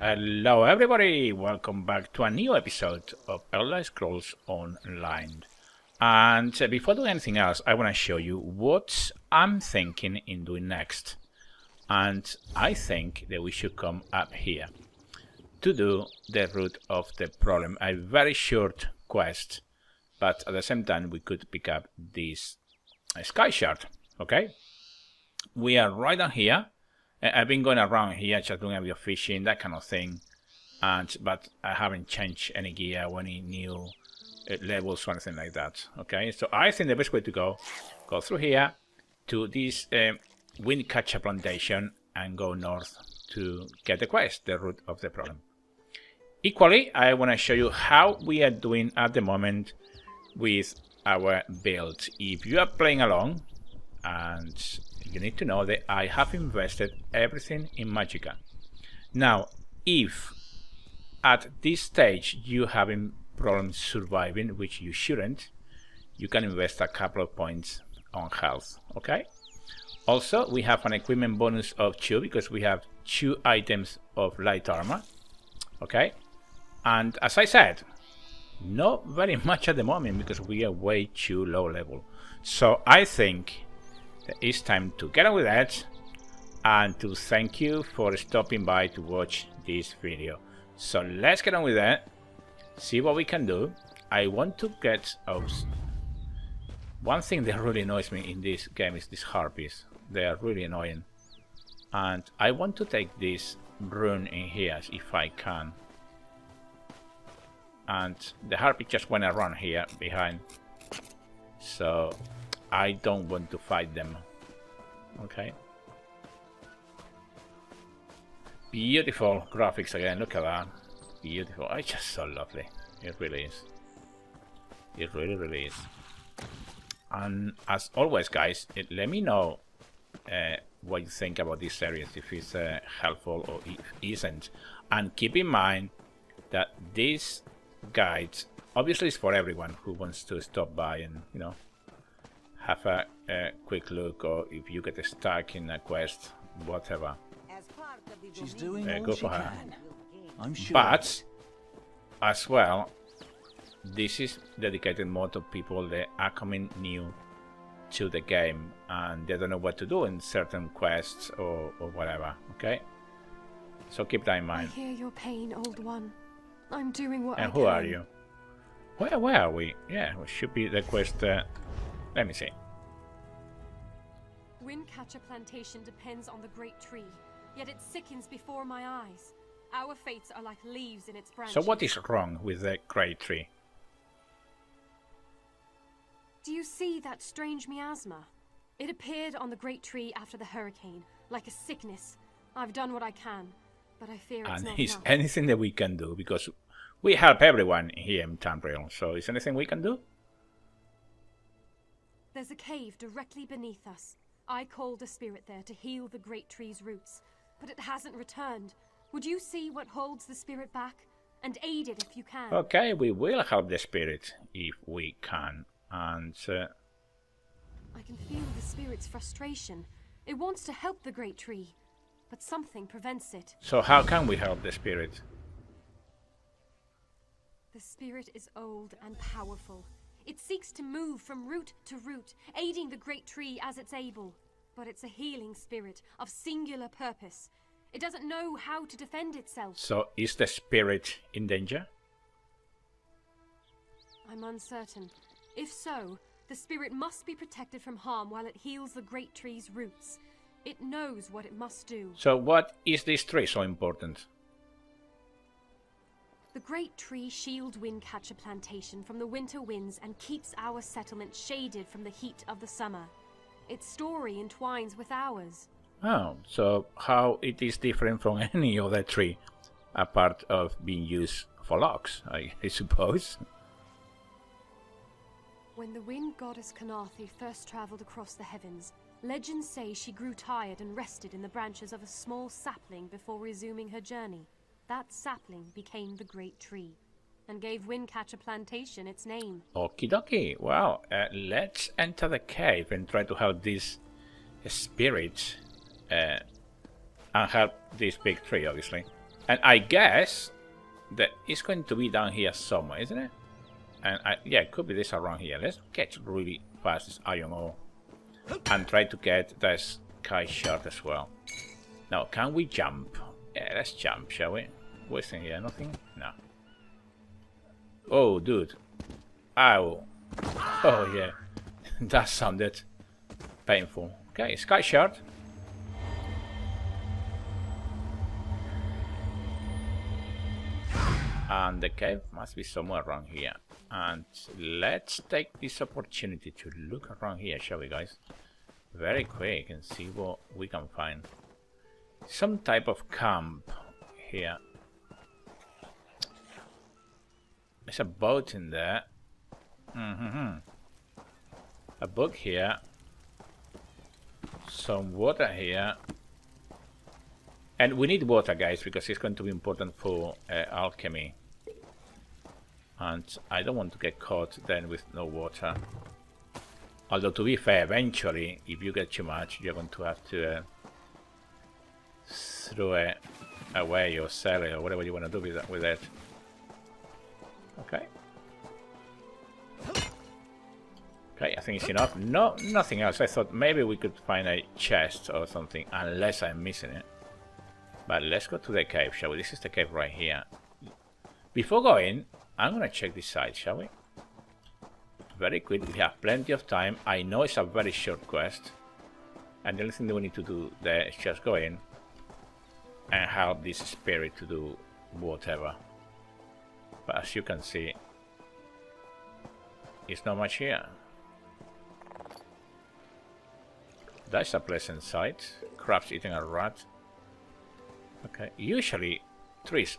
Hello everybody, welcome back to a new episode of Elder Scrolls Online. And before doing anything else, I want to show you what I'm thinking in doing next. And I think that we should come up here to do the root of the problem. A very short quest, but at the same time we could pick up this sky shard, okay? We are right down here. I've been going around here just doing a bit of fishing, that kind of thing, but I haven't changed any gear or any new levels or anything like that. Okay, so I think the best way to go through here to this Windcatcher plantation and go north to get the quest, the root of the problem. Equally, I want to show you how we are doing at the moment with our build. If you are playing along, and you need to know that I have invested everything in Magicka. Now, if at this stage you having problems surviving, which you shouldn't, you can invest a couple of points on health, okay? Also, we have an equipment bonus of 2 because we have 2 items of light armor, okay? And as I said, not very much at the moment because we are way too low level. So I think it's time to get on with that and to thank you for stopping by to watch this video. So let's get on with that, see what we can do. I want to get one thing that really annoys me in this game is these harpies. They are really annoying, and I want to take this rune in here if I can. And the harpy just went around here behind, so I don't want to fight them. Okay. Beautiful graphics again, look at that. Beautiful. It's just so lovely. It really is. It really is. And as always, guys, let me know what you think about these series, if it's helpful or if it isn't. And keep in mind that this guide obviously is for everyone who wants to stop by and, you know, have a quick look, or if you get stuck in a quest, whatever. She's doing all go she for her. can. I'm sure. But as well, this is dedicated more to people that are coming new to the game and they don't know what to do in certain quests or whatever. Okay, so keep that in mind. I hear your pain, old one. I'm doing what I can. And who are you? Where are we? Yeah, we should be the quest. Let me see. Windcatcher Plantation depends on the great tree, yet it sickens before my eyes. Our fates are like leaves in its branches. So what is wrong with the great tree? Do you see that strange miasma? It appeared on the great tree after the hurricane, like a sickness. I've done what I can, but I fear it's And not is enough. anything that we can do? Because we help everyone here in Tamriel. So is anything we can do? There's a cave directly beneath us. I called a spirit there to heal the great tree's roots, but it hasn't returned. Would you see what holds the spirit back? And aid it if you can. Okay, we will help the spirit if we can. And I can feel the spirit's frustration. It wants to help the great tree, but something prevents it. so how can we help the spirit? The spirit is old and powerful. It seeks to move from root to root, aiding the great tree as it's able. But it's a healing spirit of singular purpose. It doesn't know how to defend itself. So is the spirit in danger? I'm uncertain. If so, the spirit must be protected from harm while it heals the great tree's roots. It knows what it must do. So what is this tree so important? The great tree shields Windcatcher Plantation from the winter winds and keeps our settlement shaded from the heat of the summer. Its story entwines with ours. Oh, so how it is different from any other tree, apart of being used for logs, I suppose. When the wind goddess Kanathi first traveled across the heavens, legends say she grew tired and rested in the branches of a small sapling before resuming her journey. That sapling became the great tree, and gave Windcatcher Plantation its name. Okie dokie. Well, let's enter the cave and try to help this spirit and help this big tree, obviously. And I guess that it's going to be down here somewhere, isn't it? And yeah, it could be this around here. Let's catch really fast this iron ore and try to get the sky shard as well. Now, can we jump? Yeah, let's jump, shall we? What's in here? Nothing? No. Oh, dude. Ow. Oh, yeah. That sounded painful. Okay, sky shard. And the cave must be somewhere around here. And let's take this opportunity to look around here, shall we, guys? Very quick and see what we can find. Some type of camp here. There's a boat in there. A book here. Some water here. And we need water, guys, because it's going to be important for alchemy. And I don't want to get caught then with no water. Although, to be fair, eventually, if you get too much, you're going to have to throw it away or sell it or whatever you want to do with it. Okay. Okay, I think it's enough. No, nothing else. I thought maybe we could find a chest or something, unless I'm missing it. But let's go to the cave, shall we? This is the cave right here. Before going, I'm gonna check this side, shall we? Very quick, we have plenty of time. I know it's a very short quest. And the only thing that we need to do there is just go in and help this spirit to do whatever. But as you can see, it's not much here. That's a pleasant sight. Crabs eating a rat. Okay, usually trees,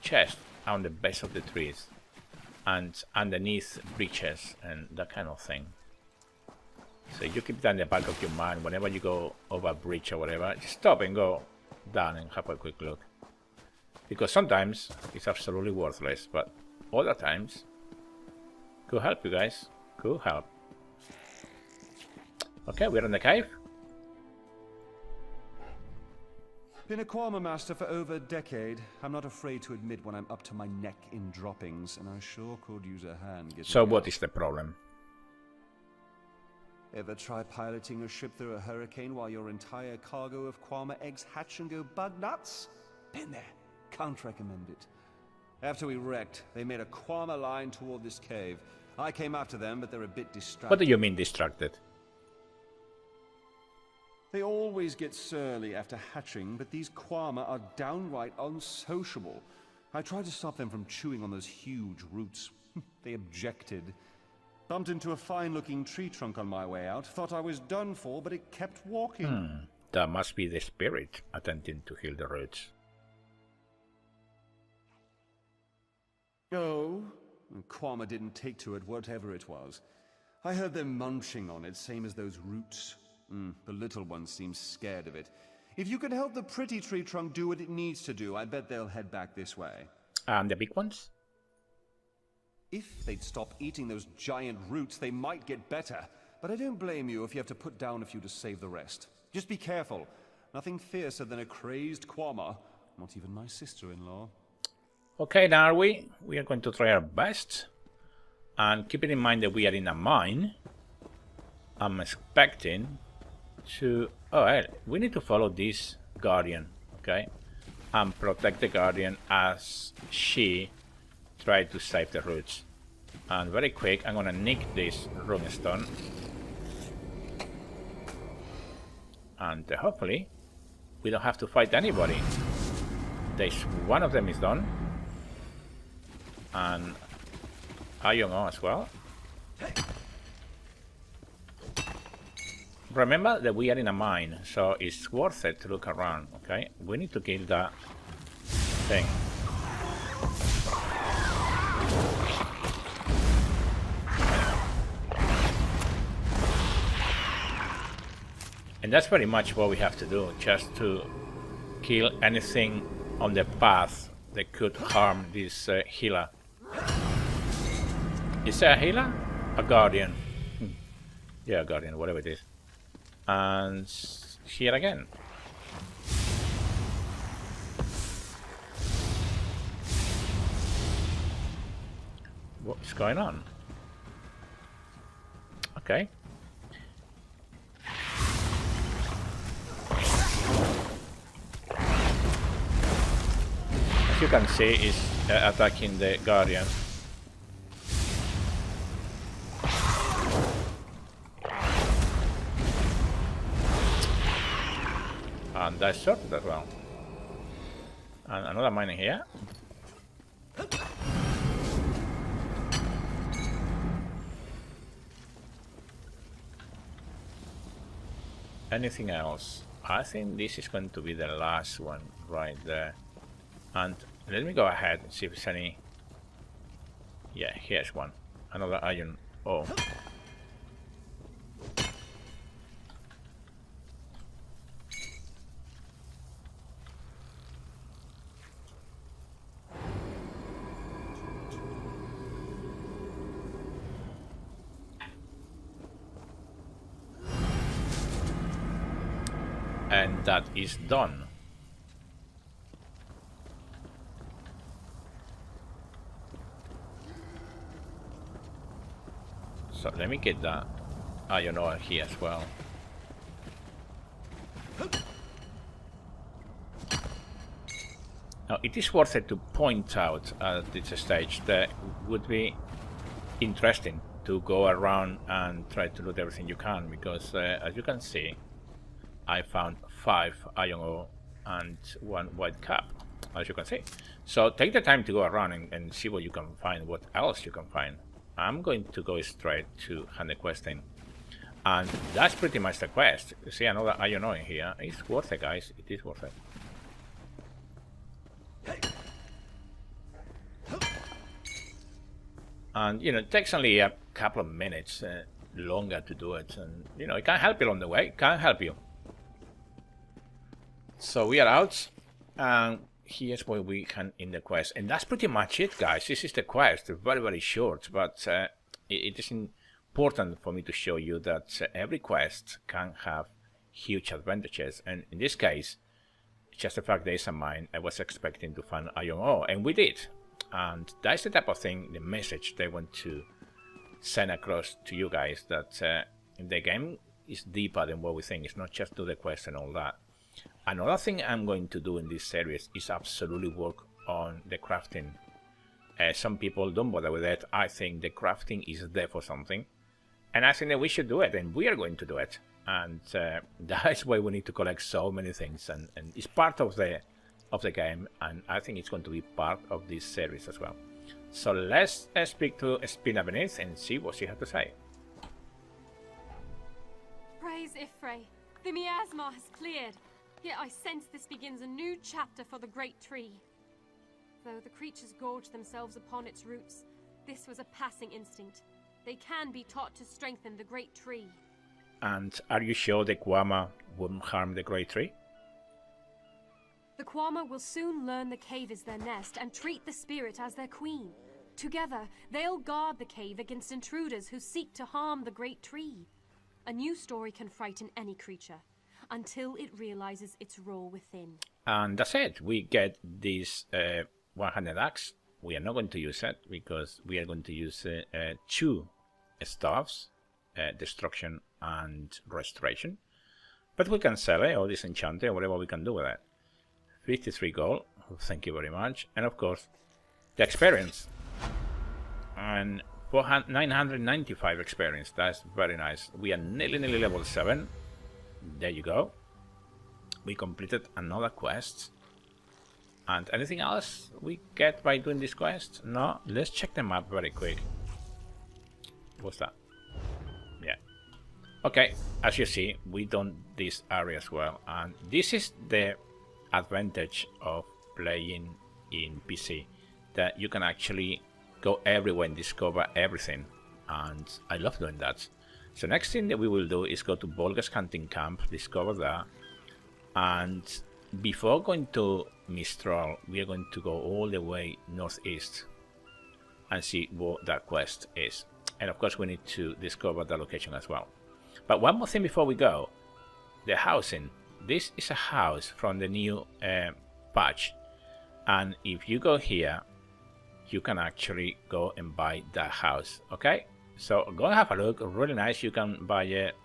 chests are on the base of the trees and underneath breaches and that kind of thing. So you keep that in the back of your mind. Whenever you go over a bridge or whatever, just stop and go down and have a quick look. Because sometimes it's absolutely worthless, but other times could help you guys. Could help. Okay, we're in the cave. Been a Quama master for over a decade. I'm not afraid to admit when I'm up to my neck in droppings, and I sure could use a hand getting So out. what is the problem? Ever try piloting a ship through a hurricane while your entire cargo of Quama eggs hatch and go bug nuts? Been there. Can't recommend it. After we wrecked, they made a Quama line toward this cave. I came after them, but they're a bit distracted. What do you mean distracted? They always get surly after hatching, but these Quama are downright unsociable. I tried to stop them from chewing on those huge roots. They objected. Bumped into a fine-looking tree trunk on my way out. Thought I was done for, but it kept walking. That must be the spirit attempting to heal the roots. Oh? Quama didn't take to it, whatever it was. I heard them munching on it, same as those roots. The little one seems scared of it. If you could help the pretty tree trunk do what it needs to do, I bet they'll head back this way. And the big ones? If they'd stop eating those giant roots, they might get better. But I don't blame you if you have to put down a few to save the rest. Just be careful. Nothing fiercer than a crazed Quama. Not even my sister-in-law. Okay, now we are going to try our best. And keeping in mind that we are in a mine, I'm expecting to... Oh, hey, we need to follow this guardian, okay? And protect the guardian as she tried to save the roots. And very quick, I'm gonna nick this runestone. And hopefully, we don't have to fight anybody. There's one of them is done. And iron ore as well. Remember that we are in a mine, so it's worth it to look around, okay? We need to kill that thing. And that's pretty much what we have to do, just to kill anything on the path that could harm this healer. Is it a healer? A guardian. Yeah, a guardian, whatever it is. And here again. What's going on? Okay. As you can see, is attacking the Guardian. And that's sorted as well. And another mine here. Anything else? I think this is going to be the last one right there. And let me go ahead and see if there's any. Yeah, here's one. Another iron ore. And that is done. So let me get that iron ore here as well. Now it is worth it to point out at this stage that it would be interesting to go around and try to loot everything you can, because as you can see, I found 5 iron ore and 1 white cap, as you can see. So take the time to go around and see what you can find, what else you can find. I'm going to go straight to hand questing. And that's pretty much the quest. You see another iron ore in here. It's worth it, guys. It is worth it. And, you know, it takes only a couple of minutes longer to do it. And, you know, it can help you along the way. It can help you. So we are out, and here's where we can end the quest, and that's pretty much it, guys. This is the quest, very, very short, but it is important for me to show you that every quest can have huge advantages, and in this case, just the fact there is a mine, I was expecting to find iron ore, and we did, and that's the type of thing, the message they want to send across to you guys, that the game is deeper than what we think. It's not just do the quest and all that. Another thing I'm going to do in this series is absolutely work on the crafting. Some people don't bother with that. I think the crafting is there for something, and I think that we should do it, and we are going to do it. And that's why we need to collect so many things, and it's part of the game, and I think it's going to be part of this series as well. So let's speak to Spina Beneath and see what she has to say. Praise Ifrei. The miasma has cleared. Yet I sense this begins a new chapter for the great tree. Though the creatures gorge themselves upon its roots, this was a passing instinct. They can be taught to strengthen the great tree. And are you sure the Kwama wouldn't harm the great tree? The Kwama will soon learn the cave is their nest and treat the spirit as their queen. Together, they'll guard the cave against intruders who seek to harm the great tree. A new story can frighten any creature, until it realizes its role within. And that's it. We get this 100 axe. We are not going to use it because we are going to use 2 staffs, destruction and restoration. But we can sell it or disenchant it or whatever we can do with it. 53 gold. Thank you very much. And of course, the experience. And 995 experience. That's very nice. We are nearly level 7. There you go. We completed another quest. And anything else we get by doing this quest? No? Let's check the map very quick. What's that? Yeah. Okay, as you see, we done this area as well. And this is the advantage of playing in PC. That you can actually go everywhere and discover everything. And I love doing that. So next thing that we will do is go to Volga's Hunting Camp, discover that, and before going to Mistral, we are going to go all the way northeast and see what that quest is. And of course we need to discover the location as well. But one more thing before we go, the housing. This is a house from the new patch, and if you go here, you can actually go and buy that house. Okay, so go and have a look. Really nice. You can buy it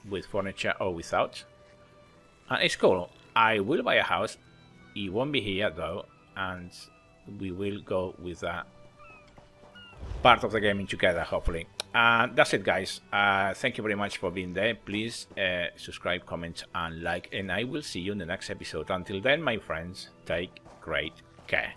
with furniture or without, and it's cool. I will buy a house. It won't be here though, and we will go with that part of the gaming together, hopefully. And that's it, guys. Thank you very much for being there. Please subscribe, comment, and like, and I will see you in the next episode. Until then, my friends, take great care.